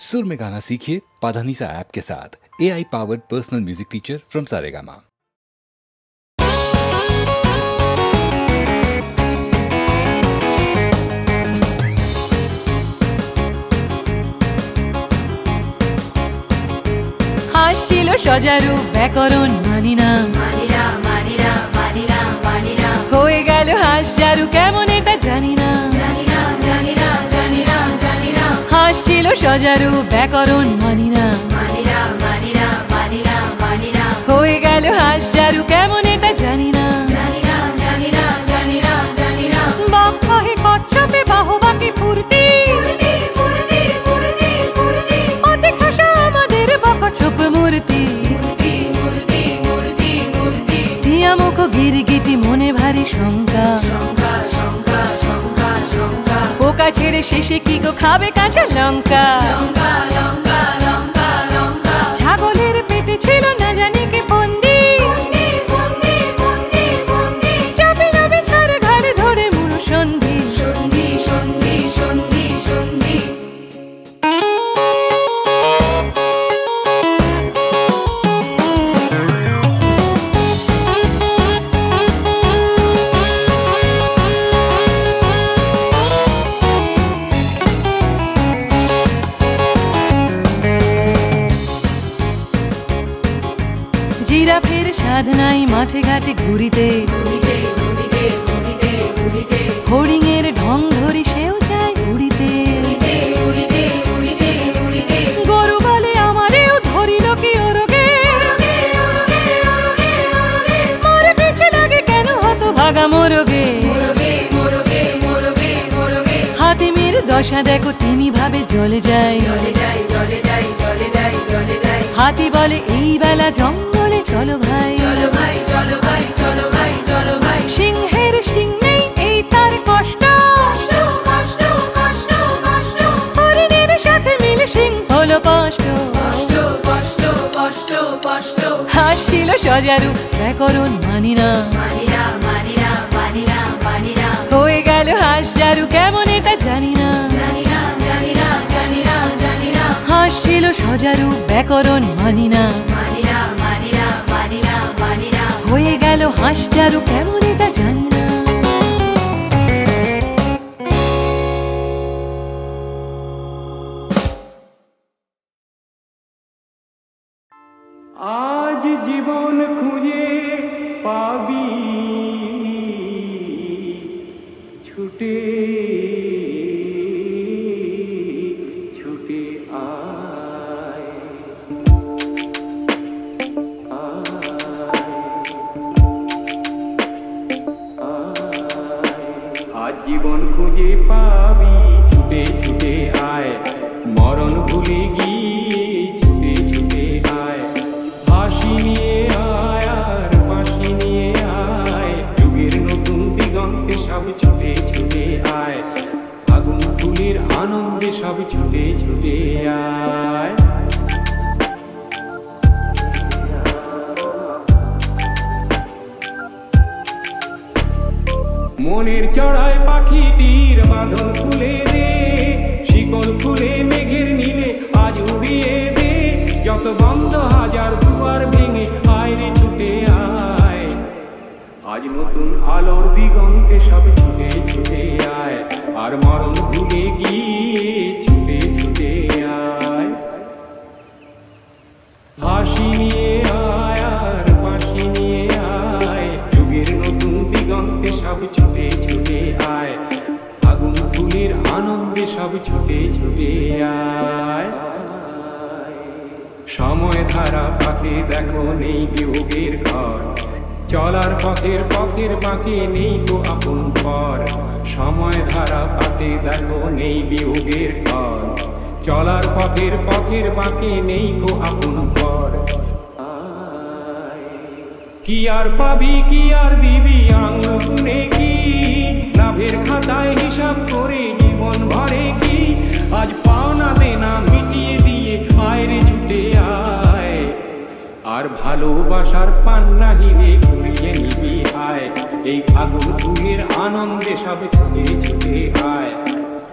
सुर में गाना सीखिए पाधानीसा ऐप के साथ। AI powered personal music teacher from Saregama. হাসছিল সজারু ব্যাকরণ মানি না, হয়ে গেল হাসজারু কেমন এটা জানি না। হাসছিল সজারু ব্যাকরণ মানি না, হয়ে গেল হাসজারু কেমন এটা জানি না। বাপ কহে কচ্ছপে বাহবাকে ফুর্তি, অতে খাসা আমাদের বকছপ মূর্তি। টিয়া মুখ গিরগিটি মনে ভারী শঙ্কা, পোকা ছেড়ে শেষে কি গো খাবে কাঁচা লঙ্কা। ছাগলের পেটে ছিল না জানি কে বন্দি, চাপে যাবে ছাড়ে ঘাড়ে ধরে মুড়ো সন্ধি। জিরাফের স্বাদ নাই মাঠে ঘাটে ঘুরিতে, হরিণের ঢং ধরি সেও চায় উড়িতে। গরু বলে আমারেও ধরিল কি ওরগে, মরে পিছে লাগে কেন হত ভাগা মোরগে। হাতিমের দশা দেখো তিনি ভাবে জ্বলে যায়, হাতি বলে এই বেলা জঙ্গলে চলো ভাই। সিংহের সিং নেই এই তার কষ্ট, হরিণের সাথে মিলে সিং হলো স্পষ্ট। হাসছিল সজারু ব্যাকরণ মানি না, হয়ে গেল হাসজারু কেমন এটা জানি না। হাসছিল সজারু ব্যাকরণ মানি না, হয়ে গেল হাসজারু কেমন এটা জানি না। আজ জীবন খুঁজে পাবি ছুটে ছুটে আয়, আজ জীবন খুঁজে পাবি ছুটে ছুটে আয়, মরণ ভুলে গিয়ে ছুটে ছুটে আয়। হাসি নিয়ে আয় আর বাঁশি নিয়ে আয়, যুগের নতুন দিগন্তে সব ছুটে ছুটে আয়। আগুন ফুলের আনন্দে সব ছুটে ছুটে আয়। মনের চড়ায় পাখিটির বাঁধন খুলে দে, শিকল খুলে মেঘের নীলে আজ উড়িয়ে দে। যত বন্ধ হাজার দুয়ার ভেঙে আয় রে ছুটে আয়, আজ নতুন আলোর দিগন্তে সব ছুটে ছুটে আয়। আর মরণ ভুলে গিয়ে ছুটে ছুটে আয়। হাসি নিয়ে আয় আর বাঁশি নিয়ে আয়, যুগের নতুন দিগন্তে সব ছুটে ছুটে আয়। আগুন ফুলের আনন্দে সব ছুটে ছুটে আয়। সময় ধারা পাতে দেখো নেই বিয়োগের ঘর, চলার পথের বাঁকে নেই গো আপন পর। সময় ধারা পাতে দেখো নেই বিয়োগের ঘর, চলার পথের বাঁকে নেই গো আপন পর। কি আর পাবি কি আর দিবি আঙুল গুনে কি, লাভের খাতায় হিসাব করে জীবন ভরে কি। আজ পাওনা দেনা মিটিয়ে দিয়ে আয় রে ছুটে আয়, আর ভালোবাসার পান্না হিরে ঘুরিয়ে নিবি আয়। এই ফাগুন ফুলের আনন্দে সব ছুটে ছুটে আয়।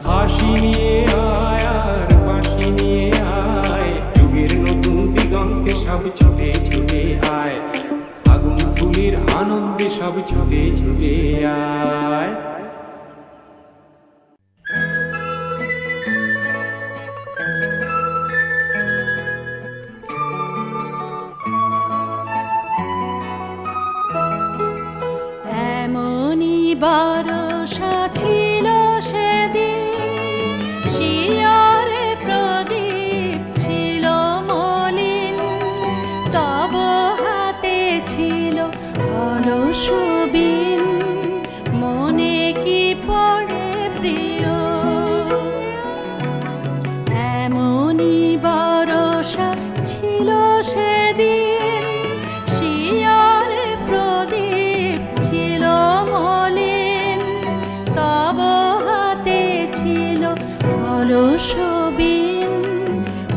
হাসি নিয়ে আয় আর বাঁশি নিয়ে ছুটে ছুটে আয়। এমনই বরষা ছিল সেদিন, শিয়রে প্রদীপ ছিল মলিন, তব হাতে ছিল অলস বিন, মনে কি পড়ে প্রিয়। এমনই বরষা ছিল সেদিন, শিয়রে প্রদীপ ছিল মলিন, তব হাতে ছিল অলস বিন,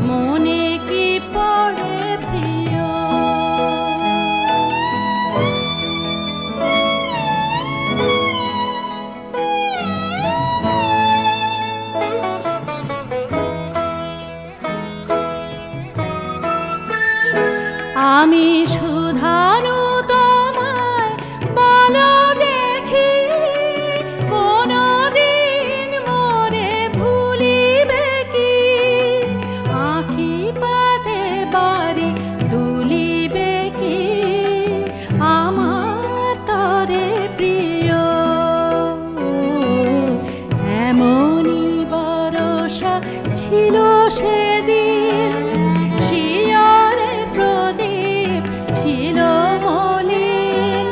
মনে কি পড়ে প্রিয়। আমি সুধানু তোমায় বলো দেখি, কোনদিন মোরে ভুলিবে কি, আঁখি পাতে বাড়ি দুলিবে কি, আমার তরে প্রিয়। এমনই বরষা ছিল সেদিন, শিয়রে প্রদীপ ছিল মলিন,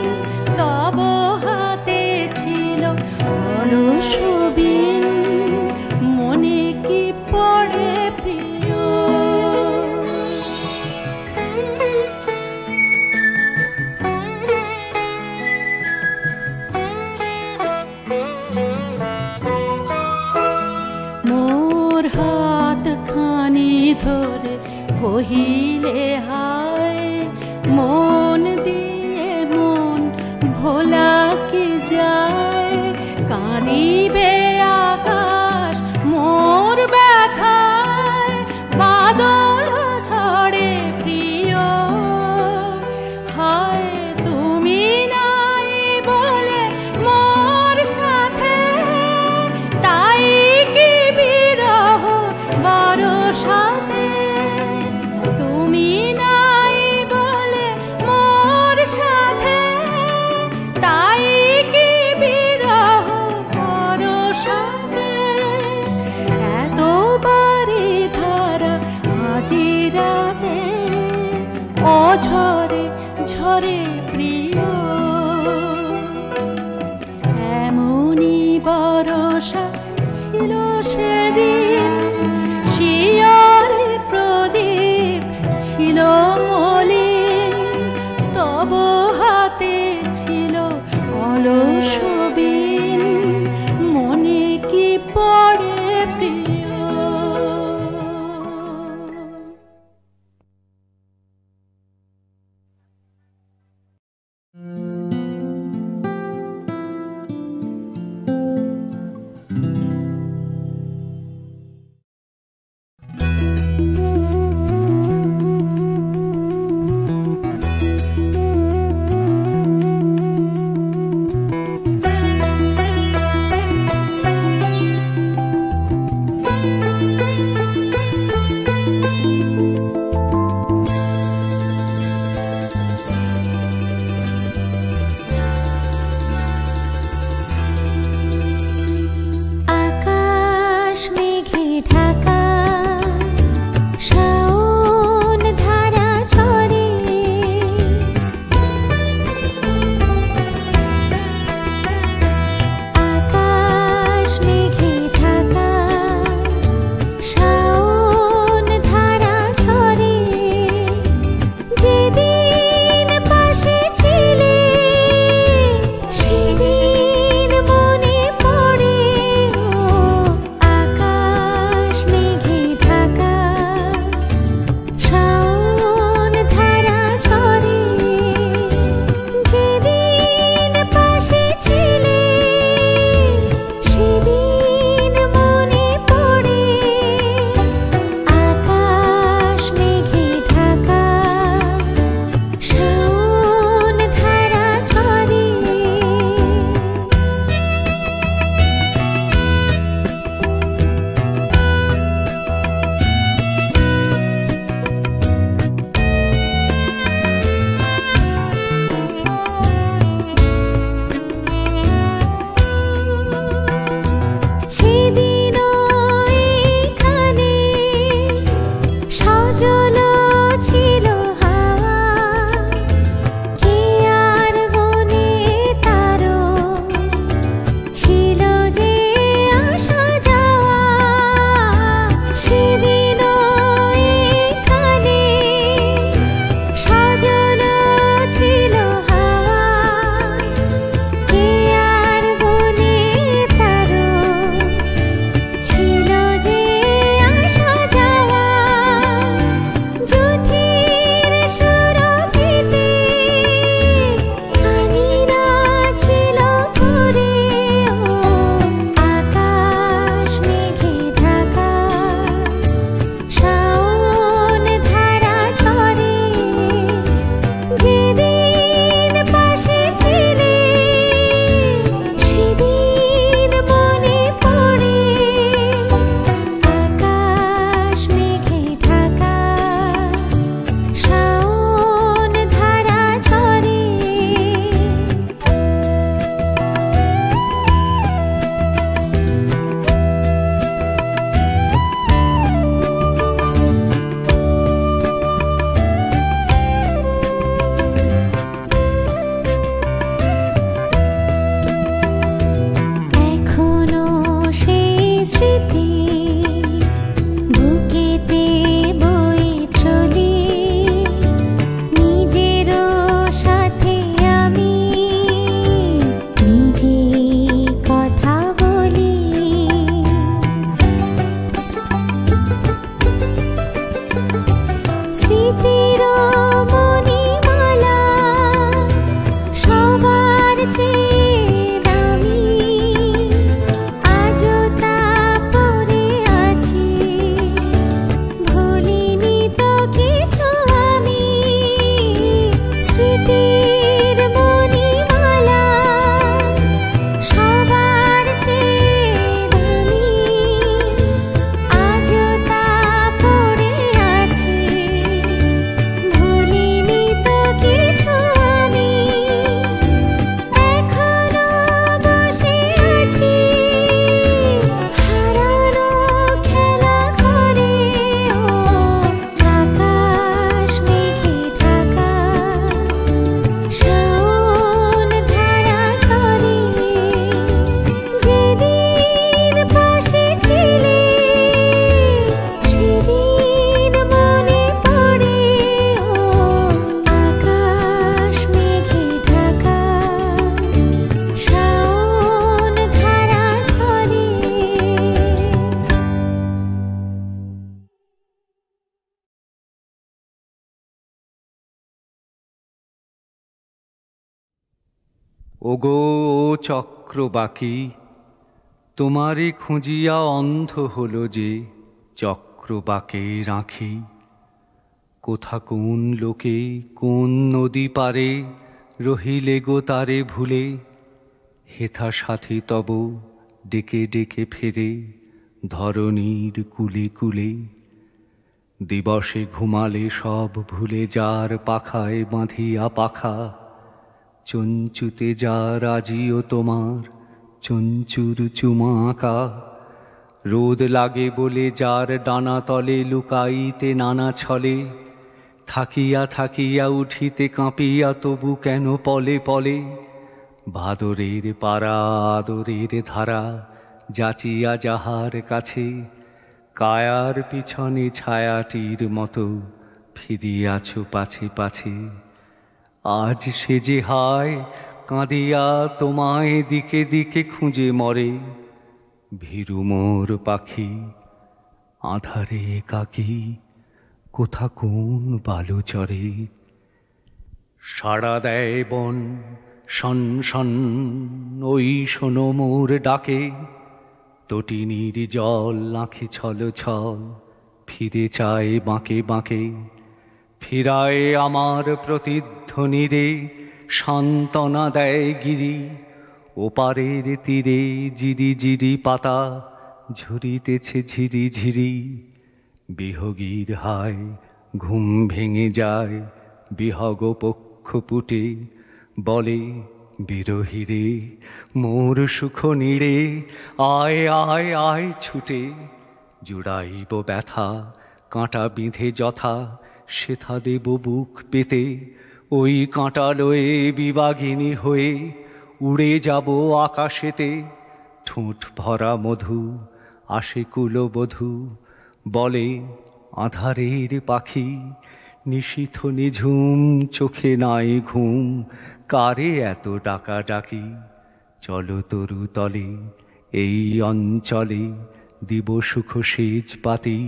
তব হাতে ছিল অলস বিন, মনে কি পড়ে প্রিয়। মোর হাত খানি ধরে কহিলে হায়, মন দিয়ে মন ভোলা কি যায়, কাঁদিবে আকাশ মোর ব্যথায়, বাদল ঝড়ে প্রিয়। হায় তুমি নাই বলে মোর সাথে, তাই কি বিরহ বরষাতে। তুমি নাই বলে মোর সাথে, তাই কি বিরহ বরষাতে। এতবারে ধারা আজি রাতে, অঝরে ঝরে প্রিয়। এমনই বরষা ছিল সেদিন, শিয়রে স্মৃতির মণিমালা সবার চেয়ে দামি, আজও তা পড়ে আছি, ভুলিনি তো কিছু আমি। স্মৃতির মণিমালা সবার চেয়ে দামি, আজও তা পড়ে আছি, ভুলিনি তো কিছু আমি। এখনো বসে আছি হারানো খেলা ঘরে, ও আকাশ মেঘে ঢাকা, শাওন ধারা ঝরে। যেদিন পাশে ছিলে সেদিন মনে পড়ে, ও আকাশ মেঘে ঢাকা, শাওন ধারা ঝরে। ওগো ও চক্রবাকি, তোমারে খুঁজিয়া অন্ধ হলো যে চক্রবাকের আঁখি। কোথা কোন লোকে কোন নদী পারে রহিলে গো তারে ভুলে, হেথা সাথী তব ডেকে ডেকে ফেরে ধরণীর কুলে কুলে। দিবসে ঘুমালে সব ভুলে যার পাখায় বাঁধিয়া পাখা, চঞ্চুতে যার আজিও তোমার চঞ্চুর চুমা আঁকা। রোদ লাগে বলে যার ডানা তলে লুকাইতে নানা ছলে, থাকিয়া থাকিয়া উঠিতে কাঁপিয়া তবু কেন পলে পলে। ভাদরের পাড়া আদরের ধারা যাচিয়া যাহার কাছে, কায়ার পিছনে ছায়াটির মতো ফিরিয়াছ পাছে পাছে। আজ সে যে হায় কাঁদিয়া তোমায় দিকে দিকে খুঁজে মরে, ভীরু মোর পাখি আধারে কাকি কোথা কোন বালু চরে। সাড়া দেয় বন শন শন ওই শোনো মোর ডাকে, তটিনীর জল আঁখি ছল ছল ফিরে চায় বাঁকে বাঁকে। ফিরায় আমার প্রতিধ্বনি রে সান্ত্বনা দেয় গিরি, ওপারের তীরে জিরি জিরি পাতা ঝরিতেছে ঝিরি ঝিরি। বিহগীর হায় ঘুম ভেঙে যায় বিহগ পক্ষ পুটে, বলে বিরহিরে মোর সুখ নিড়ে আয় আয় আয় ছুটে। জুড়াইব ব্যথা কাঁটা বিঁধে যথা সেথা দেব বুক পেতে, ওই কাঁটা লয়ে বিবাগিনী হয়ে উড়ে যাব আকাশেতে। ঠোঁট ভরা মধু আসে কুলবধূ, বলে আধারের পাখি নিশীথ নিঝুম চোখে নাই ঘুম, কারে এত ডাকা ডাকি। চলো তরু তলে এই অঞ্চলে দিব সুখ সেজ পাতি,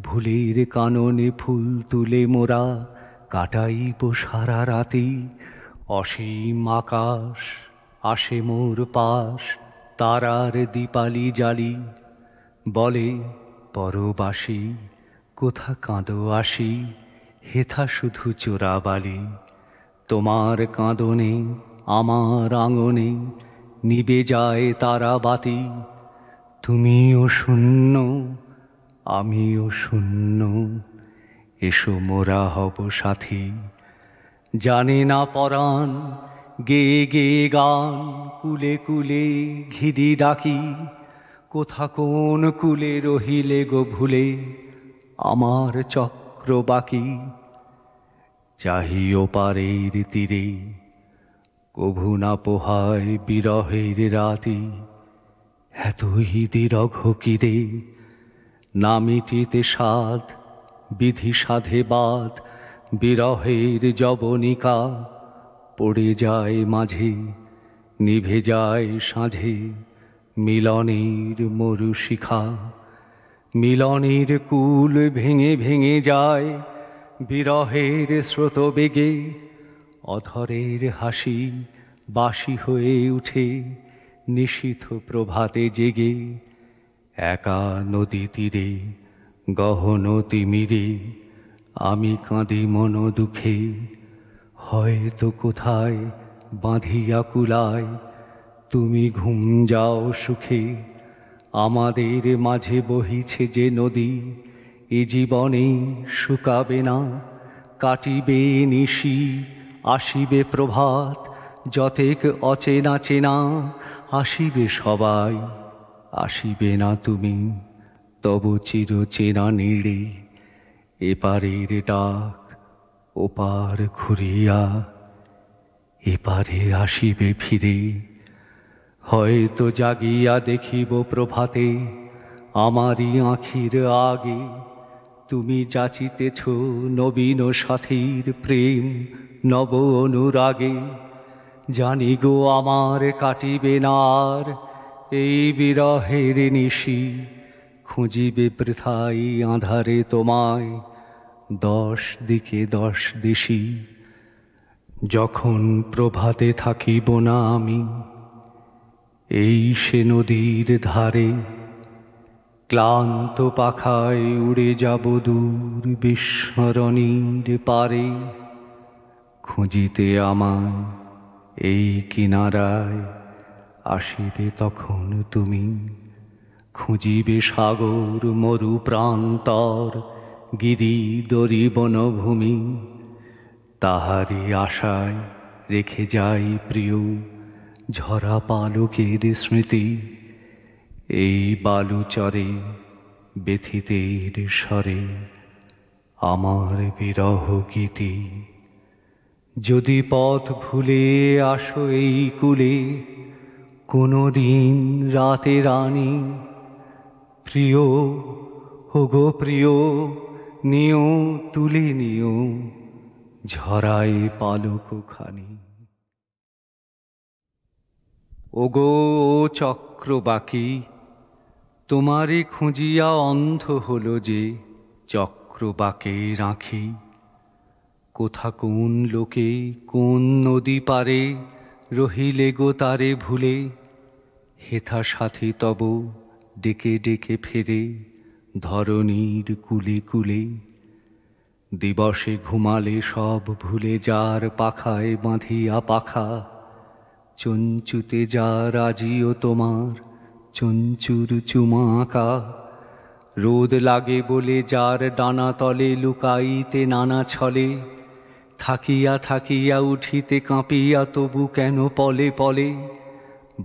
ভুলের কাননে ফুল তুলে মোরা কাটাইব সারা রাতি। অসীম আকাশ আসে মোর পাশ তারার দীপালি জালি, বলে পরবাসী কোথা কাঁদো আসি, হেথা শুধু চোরাবালি। তোমার কাঁদনে আমার আঙনে নিবে যায় তারা বাতি, তুমিও শূন্য আমিও শূন্য, এসো মোরা হব সাথী। জানে না পরাণ গে গে গান কুলে কুলে ঘিরি ডাকি, কোথা কোন কুলে রহিলে গো ভুলে আমার চক্রবাকি। চাহিও পারের তীরে কভু না পোহায় বিরহের রাতি, এতই দীরঘ কিরে না মিটিতে সাধ বিধি সাধে বাদ। বিরহের যবনিকা পড়ে যায় মাঝে নিভে যায় সাঁঝে, মিলনের মরুশিখা মিলনের কুল ভেঙে ভেঙে যায়। বিরহের স্রোত বেগে, অধরের হাসি বাসি হয়ে উঠে নিশীথ প্রভাতে জেগে। একা নদী তীরে গহন তিমিরে আমি কাঁদি মন দুঃখে, হয়তো কোথায় বাঁধিয়া কুলায় তুমি ঘুম যাও সুখে। আমাদের মাঝে বহিছে যে নদী এ জীবনে শুকাবে না, কাটিবে নিশি আসিবে প্রভাত, যতেক অচেনা চেনা আসিবে সবাই, আসিবে না তুমি তব চির চেনা নীড়ে। এপারের ডাক ওপার ঘুরিয়া এপারে আসিবে ফিরে, হয়তো জাগিয়া দেখিব প্রভাতে আমারই আঁখির আগে তুমি যাচিতেছ নবীন সাথীর প্রেম নব অনুরাগে। জানি গো আমার কাটিবে না আর এই বিরহের নিশি, খুঁজিবে বৃথাই আঁধারে তোমায় 10 দিকে 10 দিশি। যখন প্রভাতে থাকিব না আমি এই সে নদীর ধারে, ক্লান্ত পাখায় উড়ে যাব দূর বিস্মরণীর পারে। খুঁজিতে আমায় এই কিনারায় আসিবে তখন তুমি, খুঁজিবে সাগর মরু প্রান্তর গিরি দরি বনভূমি। তাহারি আশায় রেখে যাই প্রিয় ঝরা পালকের স্মৃতি, এই বালুচরে ব্যথিতের স্বরে আমার বিরহ গীতি। যদি পথ ভুলে আসো এই কূলে কোনো দিন রাতে রানী, প্রিয় হোগো প্রিয় নিও তুলে নিও ঝরায় পালকখানি। ওগো চক্রবাকি, তোমারে খুঁজিয়া অন্ধ হলো যে চক্রবাকে রাখি। কোথা কোন লোকে কোন নদী পারে রহিলে গো তারে ভুলে, হেথা সাথী তব ডেকে ডেকে ফেরে ধরণীর কুলে কুলে। দিবসে ঘুমালে সব ভুলে যার পাখায় বাঁধিয়া পাখা, চঞ্চুতে যার আজিও তোমার চঞ্চুর চুমা আঁকা। রোদ লাগে বলে যার ডানা তলে লুকাইতে নানা ছলে, থাকিয়া থাকিয়া উঠিতে কাঁপিয়া তবু কেন পলে পলে।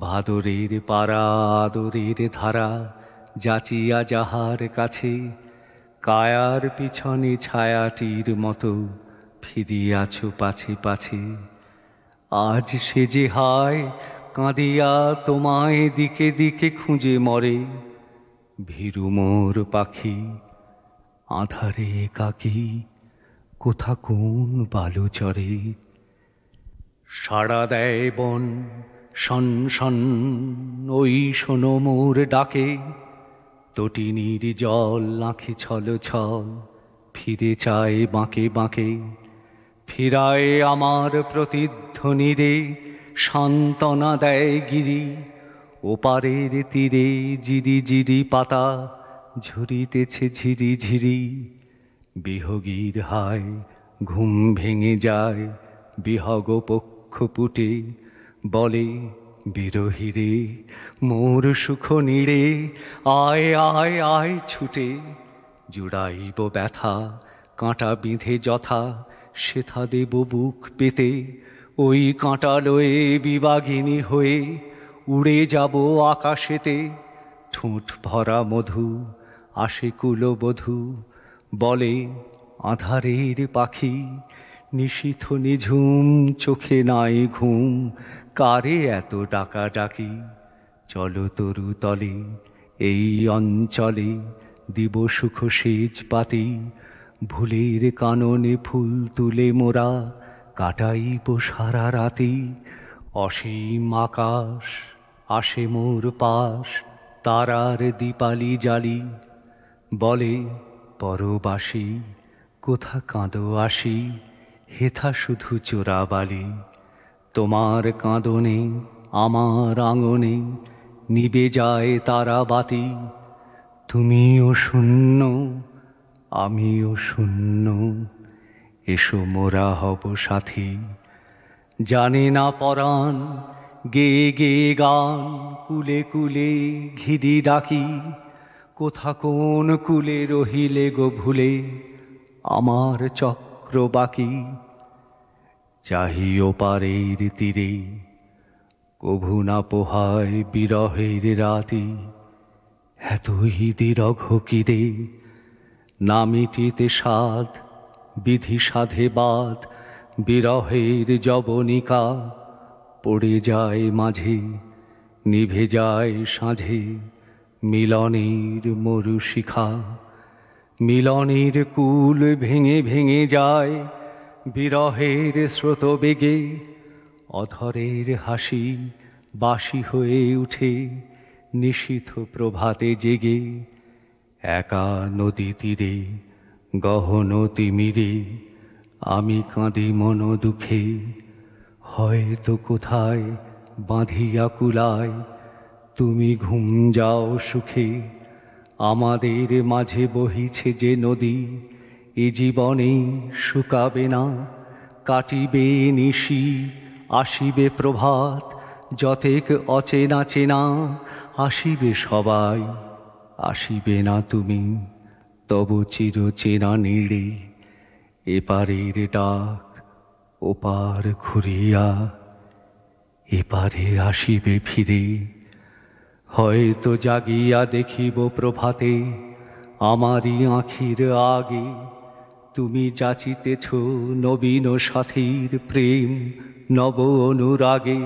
ভাদরের পাড়া আদরের ধারা যাচিয়া যাহার কাছে, কায়ার পিছনে ছায়াটির মতো ফিরিয়াছ পাছে পাছে। আজ সে যে হায় কাঁদিয়া তোমায় দিকে দিকে খুঁজে মরে, ভীরু মোর পাখি আধারে একাকী কোথা কোন বালুচরে। সাড়া দেয় বন শন শন ওই শোনো মোর ডাকে, তটিনীর জল আঁখি ছল ছল ফিরে চায় বাঁকে বাঁকে। ফিরায় আমার প্রতিধ্বনি রে সান্ত্বনা দেয় গিরি, ওপারের তীরে জিরি জিরি পাতা ঝরিতেছে ঝিরি ঝিরি। বিহগীর হায় ঘুম ভেঙে যায় বিহগ পক্ষ পুটে, বলে বিরহিরে মোর সুখ নিড়ে আয় আয় আয় ছুটে। জুড়াইব ব্যথা কাঁটা বিঁধে যথা সেথা দেব বুক পেতে, ওই কাঁটা লয়ে বিবাগিনী হয়ে উড়ে যাব আকাশেতে। ঠোঁট ভরা মধু আসে কুলবধূ, বলে আধারের পাখি নিশীথ নিঝুম চোখে নাই ঘুম, কারে এত ডাকা ডাকি। চলো তরু তলে এই অঞ্চলে দিব সুখ সেজ পাতি, ভুলের কাননে ফুল তুলে মোরা কাটাইব সারা রাতি। অসীম আকাশ আসে মোর পাশ তারার দীপালি জালি, বলে পরবাসী কোথা কাঁদো আসি হেথা শুধু চোরাবালি, তোমার কাঁদনে আমার আঙনে নিবে যায় তারাবাতি। তুমিও শূন্য আমিও শূন্য, এসো মোরা হব সাথী। জানে না পরাণ গে গে গান, কুলে কুলে ঘিরি ডাকি। কোথা কোন কুলে রহিলে গো ভুলে আমার চক্র বাকি। চাহিও পারের তীরে কভু না পোহায় বিরহের রাতি। এতই দীরঘ কিরে না মিটিতে সাধ, বিধি সাধে বাদ। বিরহের যবনিকা পড়ে যায় মাঝে, নিভে যায় সাঁঝে মিলনের মরুশিখা। মিলনের কুল ভেঙে ভেঙে যায় বিরহের স্রোত বেগে। অধরের হাসি বাসি হয়ে উঠে নিশীথ প্রভাতে জেগে। একা নদী তীরে গহন তিমিরে আমি কাঁদি মন দুঃখে। হয়তো কোথায় বাঁধিয়া কুলায় তুমি ঘুম যাও সুখে। আমাদের মাঝে বহিছে যে নদী এ জীবনে শুকাবে না। কাটিবে নিশি আসিবে প্রভাত, যতেক অচেনা চেনা আসিবে সবাই। আসিবে না তুমি তব চির চেনা নীড়ে। এপারের ডাক ওপার ঘুরিয়া এপারে আসিবে ফিরে। হয়তো জাগিয়া দেখিব প্রভাতে আমারই আঁখির আগে। তুমি যাচিতেছ নবীন সাথীর প্রেম নব অনুরাগে।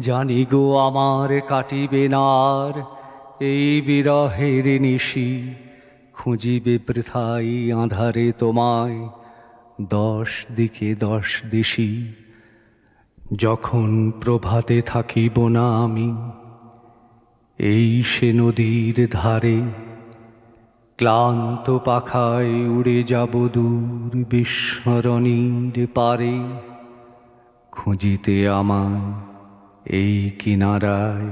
জানি গো আমার কাটিবে না আর এই বিরহের নিশি। খুঁজিবে বৃথাই আঁধারে তোমায় 10 দিকে 10 দিশি। যখন প্রভাতে থাকিব না আমি এই সে নদীর ধারে, ক্লান্ত পাখায় উড়ে যাব দূর বিস্মরণীর পারে। খুঁজিতে আমায় এই কিনারায়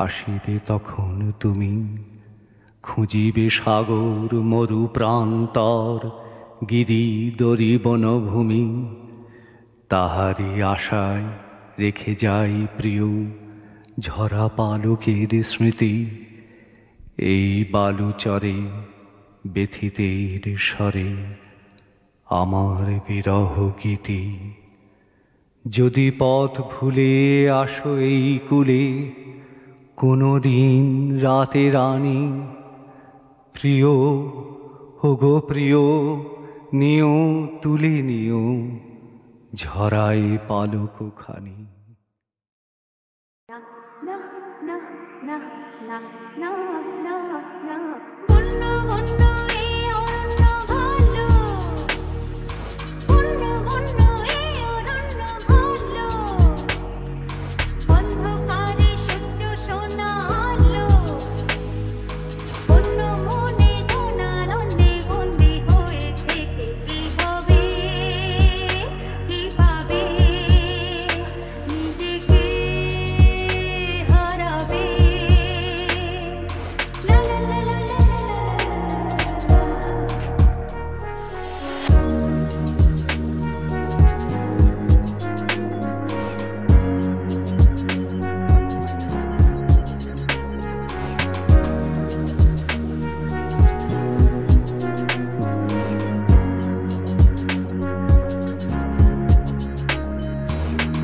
আসিবে তখন তুমি। খুঁজিবে সাগর মরু প্রান্তর গিরি দরি বনভূমি। তাহারি আশায় রেখে যাই প্রিয় ঝরা পালকের স্মৃতি। এই বালুচরে ব্যথিতের স্বরে আমার বিরহ গীতি। যদি পথ ভুলে আসো এই কুলে কোনো দিন রাতে রানী। প্রিয় হোগো প্রিয় নিও তুলে নিও ঝরায় পালক খানি। না না না না না না না বন্য বন্য এই অরণ্য ভালো। বন্য বন্য এই অরণ্য ভালো। অন্ধকারে সূর্য সোনা আলো। বন্য মনে কোনারণ্যে বন্দী হয়ে থেকে কি হবে কি পাবে নিজেকে হারাবে। লা লা লা লা লা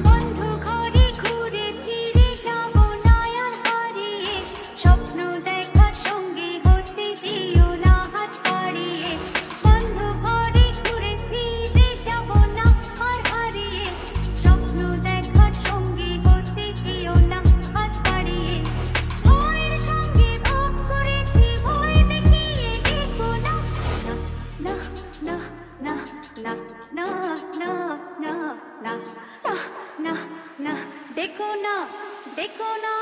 বন্ধু ঘরে ঘুরে ফিরে যাব না আর হারিয়ে। স্বপ্ন দেখার সঙ্গী হতে দিও না হাত বাড়িয়ে। বন্ধু ঘরে ঘুরে ফিরে যাব না আর হারিয়ে। স্বপ্ন দেখার সঙ্গী হতে দিও না হাত বাড়িয়ে। ভয়ের সঙ্গে ভোগ করেছি ভয় দেখিয়ে দেখো না। না না না না না না না না না না না দেখো না দেখো না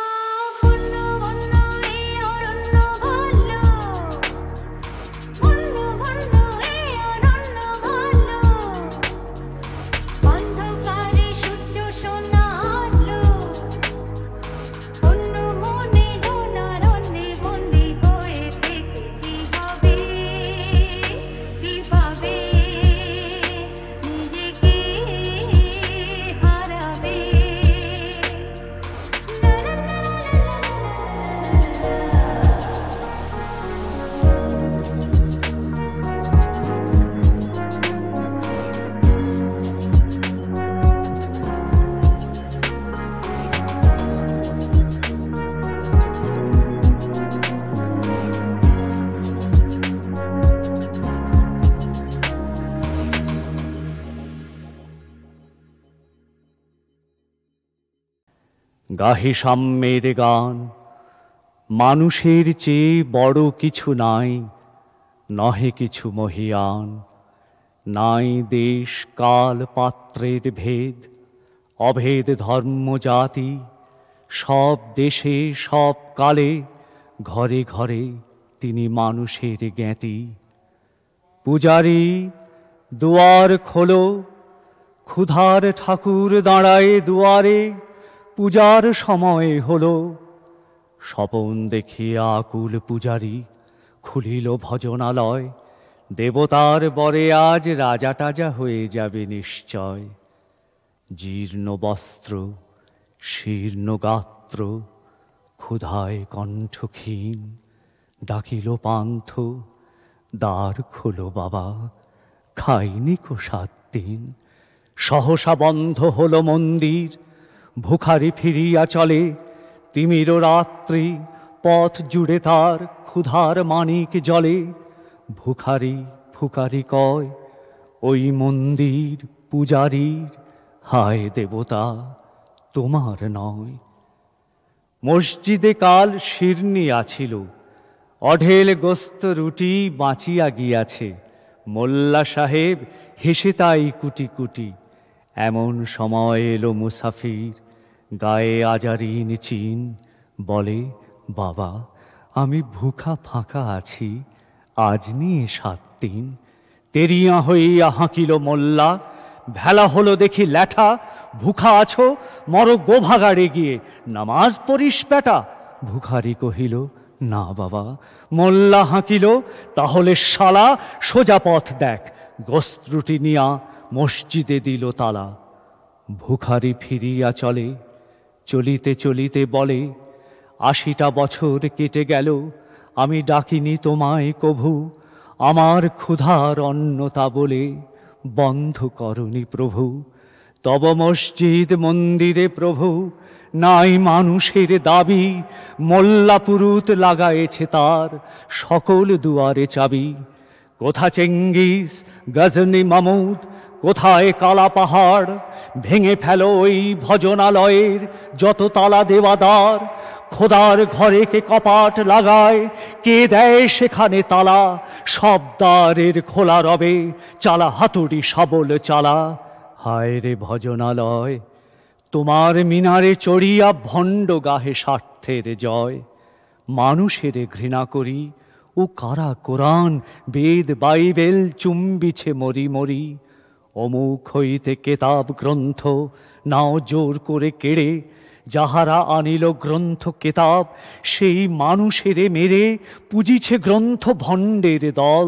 বন্য বন্য এই অরণ্য ভালো। বন্য বন্য এই অরণ্য গাহে সাম্যের গান। মানুষের চেয়ে বড় কিছু নাই, নহে কিছু মহিয়ান। নাই দেশ কাল পাত্রের ভেদ, অভেদ ধর্ম জাতি। সব দেশে সব কালে, ঘরে ঘরে তিনি মানুষের জ্ঞাতি। পূজারী দুয়ার খোলো, ক্ষুধার ঠাকুর দাঁড়ায় দুয়ারে। পূজার সময় হলো। স্বপন দেখিয়া আকুল পূজারী খুলিল ভজনালয়। দেবতার বরে আজ রাজা টাজা হয়ে যাবে নিশ্চয়। জীর্ণ বস্ত্র, শীর্ণ গাত্র, ক্ষুধায় কণ্ঠ ক্ষীণ। ডাকিল পান্থ, দ্বার খোলো বাবা, খাইনি কো 7 দিন। সহসা বন্ধ হলো মন্দির, ভুখারি ফিরিয়া চলে। তিমির রাত্রি, পথ জুড়ে তার ক্ষুধার মানিক জলে। ভুখারি ফুকারি কয়, ওই মন্দির পূজারীর। হায় দেবতা, তোমার নয়। মসজিদে কাল শিরনি আছিল, অঢেল গোস্ত রুটি বাঁচিয়া গিয়াছে। মোল্লা সাহেব হেসে তাই কুটি কুটি। এমন সময় এলো মুসাফির, গায়ে আজারিন চিন। বলে, বাবা আমি ভুখা ফাঁকা আছি, আজ নিয়ে 7 দিন। তেরিয়া হইয়া হাঁকিল মোল্লা, ভেলা হলো দেখি ল্যাঠা। ভুখা আছো, মর গোভাগাড়ে গিয়ে নামাজ পড়িস বেটা। ভুখারি কহিল, না বাবা। মোল্লা হাঁকিল, তাহলে শালা সোজা পথ দেখ। গোস্ত্রুটি নিয়া মসজিদে দিল তালা। ভুখারি ফিরিয়া চলে, চলিতে চলিতে বলে, 80টা বছর কেটে গেল, আমি ডাকিনি তোমায় কভু। আমার ক্ষুধার অন্নতা বলে বন্ধ করনি প্রভু। তব মসজিদ মন্দিরে প্রভু, নাই মানুষের দাবি। মোল্লা পুরুত লাগায়েছে তার সকল দুয়ারে চাবি। কোথা চেঙ্গিস গজনী মামুদ, কোথায় কালা পাহাড়। ভেঙে ফেলো ওই ভজনালয়ের যত তালা দেওয়াদার। খোদার ঘরে কে কপাট লাগায়, কে দেয় সেখানে তালা। সব দ্বারের খোলা রবে, চালা হাতুড়ি শাবল চালা। হায় রে ভজনালয়, তোমার মিনারে চড়িয়া ভণ্ড গাহে স্বার্থের জয়। মানুষের ঘৃণা করি, ও কারা কোরআন বেদ বাইবেল চুম্বিছে মরি মরি। অমুক হইতে কেতাব গ্রন্থ নাও জোর করে কেড়ে। যাহারা আনিল গ্রন্থ কেতাব, সেই মানুষেরে মেরে পুজিছে গ্রন্থ ভণ্ডের দল।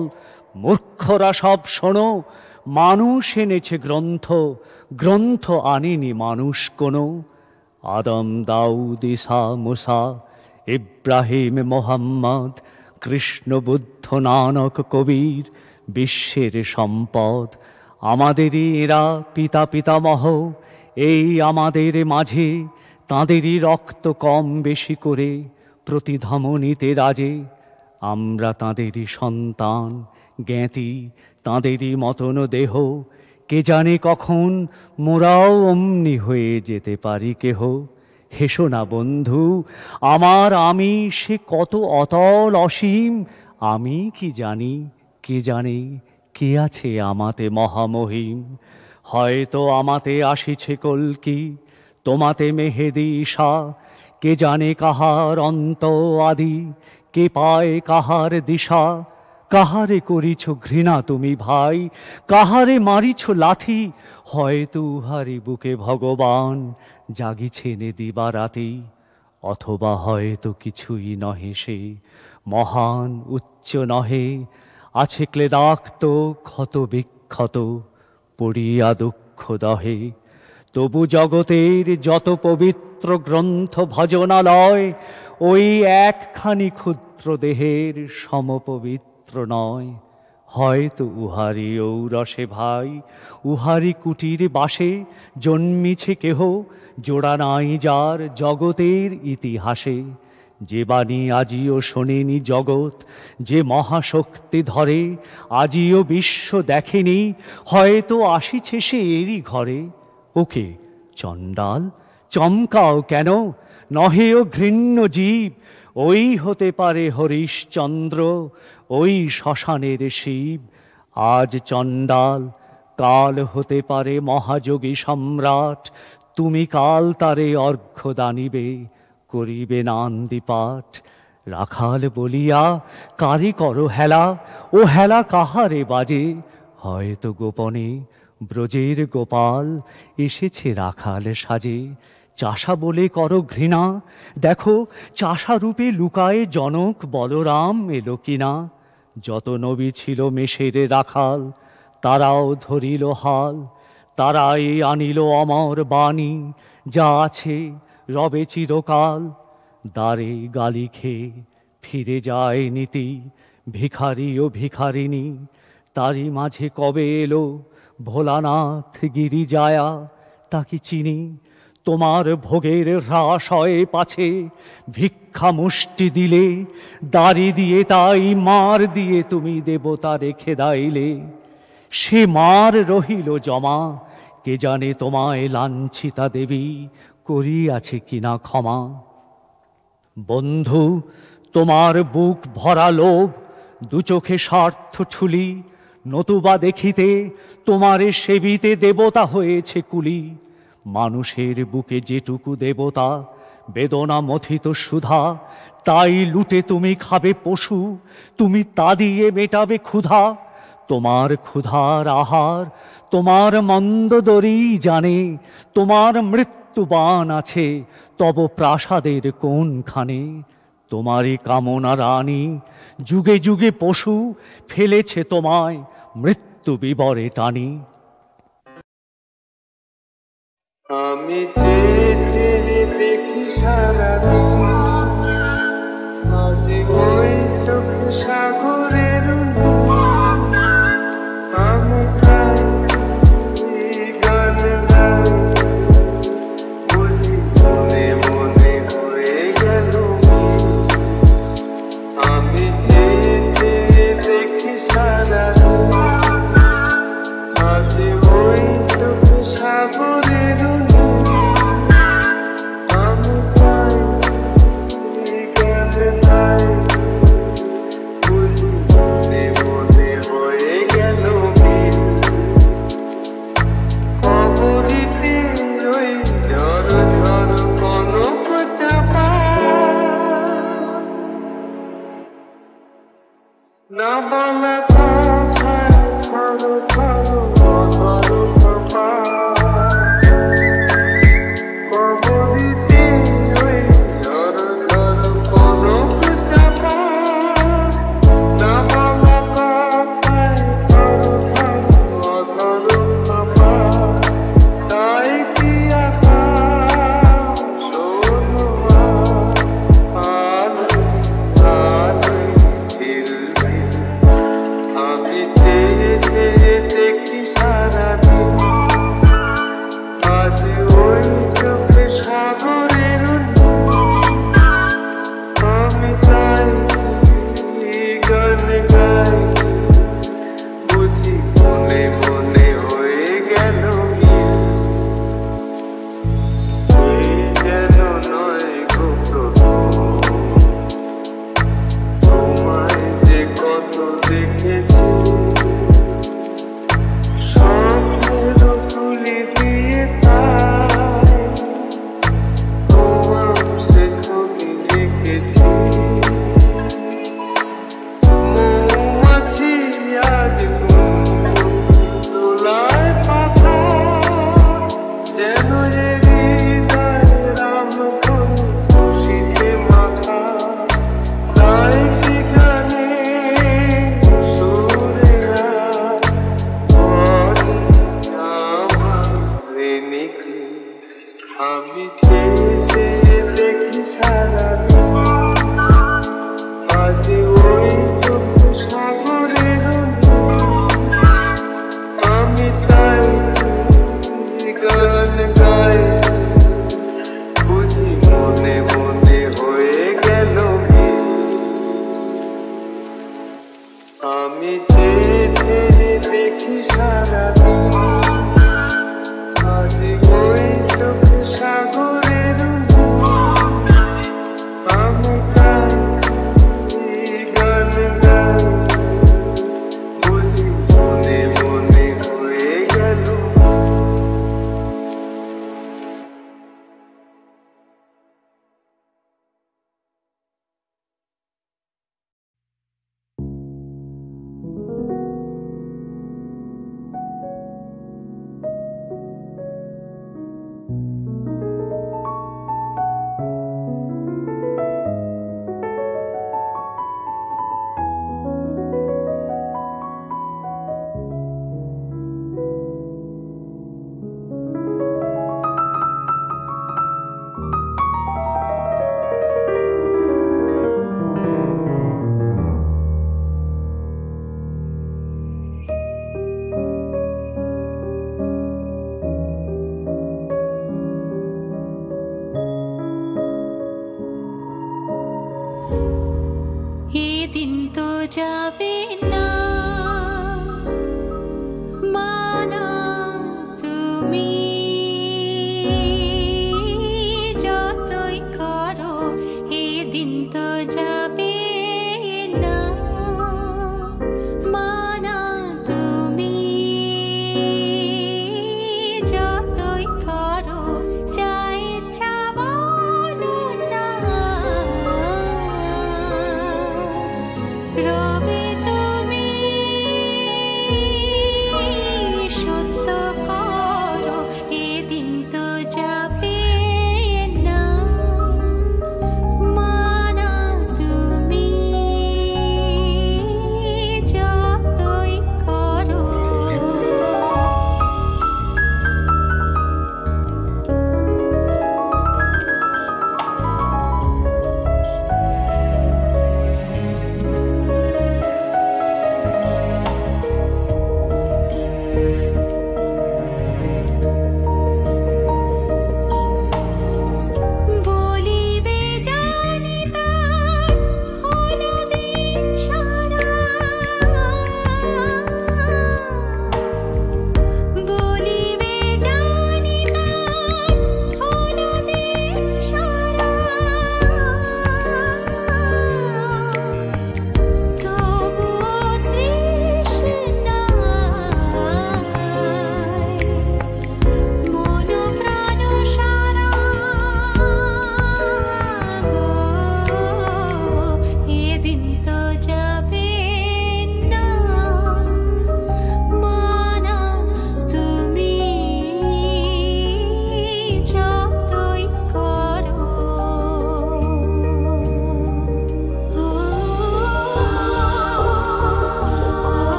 মূর্খরা সব শোনো, মানুষ এনেছে গ্রন্থ, গ্রন্থ আনেনি মানুষ কোনো। আদম দাউদ ঈসা মুসা ইব্রাহিম মোহাম্মদ, কৃষ্ণ বুদ্ধ নানক কবির বিশ্বের সম্পদ। আমাদেরই এরা পিতা পিতামহ, এই আমাদের মাঝে তাঁদেরই রক্ত কম বেশি করে প্রতিধমনীতে রাজে। আমরা তাঁদেরই সন্তান জ্ঞাতি, তাঁদেরই মতন দেহ। কে জানে কখন মোরাও অমনি হয়ে যেতে পারি কেহ। হেসো না বন্ধু আমার, আমি সে কত অতল অসীম। আমি কি জানি, কে জানে কে আছে আমাতে মহামহিম। হয়তো আমাতে আসিছে কল্কি, তোমাতে মেহেদী ঈশা। কে জানে কাহার অন্ত আদি, কে পায় কাহার দিশা। কাহারে করিছ ঘৃণা তুমি ভাই, কাহারে মারিছ লাথি। হয়তো উহারি বুকে ভগবান জাগিছেন দিবারাতি। অথবা হয়তো কিছুই নহে সে, মহান উচ্চ নহে। আছে ক্লেদাক্ত ক্ষত বিক্ষত, পড়িয়া দুঃখ দহে। তবু জগতের যত পবিত্র গ্রন্থ ভজনালয়, ওই একখানি ক্ষুদ্র দেহের সমপবিত্র নয়। হয়তো উহারি ঔরসে ভাই, উহারি কুটির বাসে জন্মিছে কেহ। জোড়া নাই যার জগতের ইতিহাসে। যে বাণী আজিও শোনেনি জগৎ, যে মহাশক্তি ধরে আজিও বিশ্ব দেখেনি, হয়তো আসিছে সে এরই ঘরে। ওকে চণ্ডাল, চমকাও কেন? নহে ও ঘৃণ্য জীব, ওই হতে পারে হরিশ্চন্দ্র, ওই শ্মশানের শিব। আজ চণ্ডাল, কাল হতে পারে মহাযোগী সম্রাট, তুমি কাল তারে অর্ঘ্য দানিবে, করিবে নান্দিপাঠ। রাখাল বলিয়া কারি করো হেলা, ও হেলা কাহারে বাজে? হয়তো গোপনে ব্রজের গোপাল এসেছে রাখাল সাজে। চাষা বলে করো ঘৃণা, দেখো চাষা রূপে লুকায়ে জনক বলরাম এলো কিনা। যত নবী ছিল মেষের রাখাল, তারাও ধরিল হাল, তারাই আনিল অমর বাণী, যা আছে রবে চিরকাল। দ্বারে গালি খেয়ে ফিরে যায় নীতি, ভিখারি ও ভিখারিণী, তারই মাঝে কবে এলো ভোলানাথ গিরিজায়া, তাকে চিনি। তোমার ভোগের হ্রাস হয় পাছে, ভিক্ষা মুষ্টি দিলে, দাড়ি দিয়ে তাই মার দিয়ে তুমি দেবতা রেখে দাইলে। সে মার রহিল জমা, কে জানে তোমায় লাঞ্ছিতা দেবী করিয়াছে কিনা ক্ষমা। বন্ধু, তোমার বুক ভরা লোভ, দু চোখে স্বার্থ ছুলি, নতুবা দেখিতে তোমারে সেবিতে দেবতা হয়েছে কুলি। মানুষের বুকে যেটুকু দেবতা, বেদনা মথিত সুধা, তাই লুটে তুমি খাবে পশু, তুমি তা দিয়ে মেটাবে ক্ষুধা। তোমার ক্ষুধার আহার তোমার মন্দোদরী জানে, তোমার মৃত্যুবাণ আছে তব প্রাসাদের কোনখানে। তোমারই কামনা রানী, যুগে যুগে পশু ফেলেছে তোমায় মৃত্যু বিবরে টানি। আমি চেয়ে চেয়ে দেখি সারাদিন, আজ ওই চোখ সাগরের আমি তাই গান গাই, বুঝি মনে মনে হয়ে গেল। আমি চেয়ে চেয়ে দেখি সারাদিন, আজ ওই চোখ সাগরের আমি তাই গান গাই, বুঝি মনে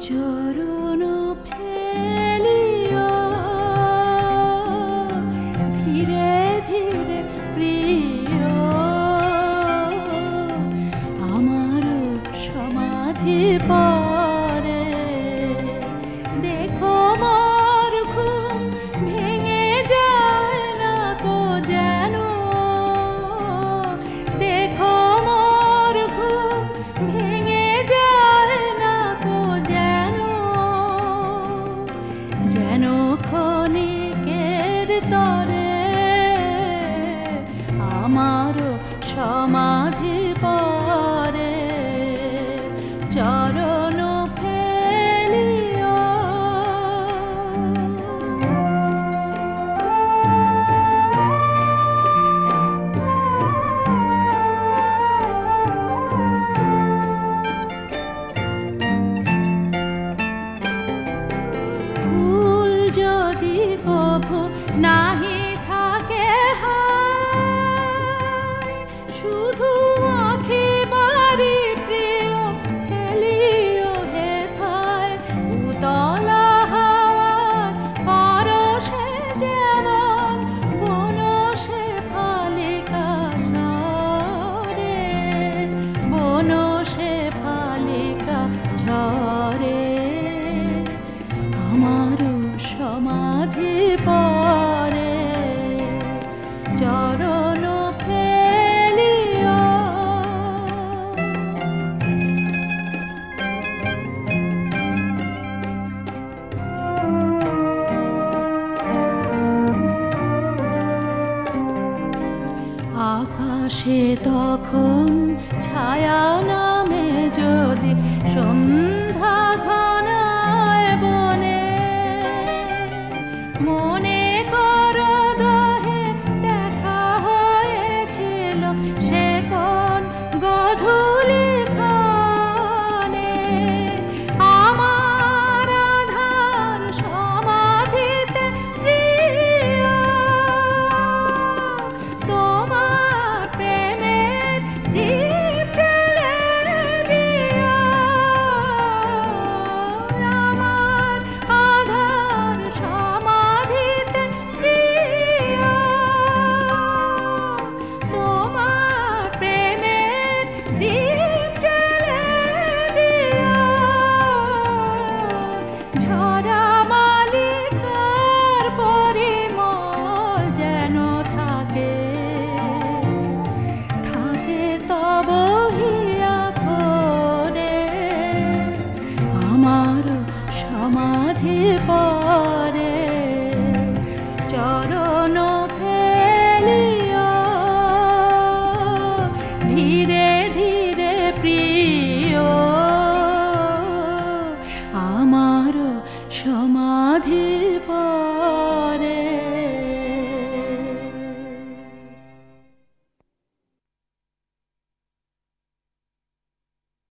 চরণ ফেলিয়া ধীরে ধীরে প্রিয় আমার সমাধি পরে দেখো মোর ঘুম ভেঙে যায় না গো যেন দেখো মোর ঘুম ভেঙে যায় না গো যেন যেন ক্ষণিকের তরে আমার সমাধি পরে চরণ ফেলিয়া ফুল যদি কভু নাহি থাকে হায়, শুধু আঁখি বাড়ি প্রিয় ফেলিও হে থায় উতলা হাওয়ার পরশে যেমন বনসে ফালিকা ঝরে বনসে ফালিকা ঝরে আমার সমাধি পরে চরণ ফেলিয়া আকাশে তখন ছায়া নামে যদি সন্ধ্যা ঘনায় বনে মনে করো দহে দেখা হয়েছিল সে কোন গধূলি খানে আমার আধার সমাধিতে প্রিয় তোমার প্রেমের দীপ জ্বেলে দিও আমার আধার সমাধিতে প্রিয় তোমার প্রেমের দীপ জ্বেলে দিও ঝরা মালিকার পরিমল যেন থাকে থাকে তব হিয়া ভরে আমার সমাধি পরে চরণ ফেলিয়া ধীরে ধীরে প্রিয় আমার সমাধি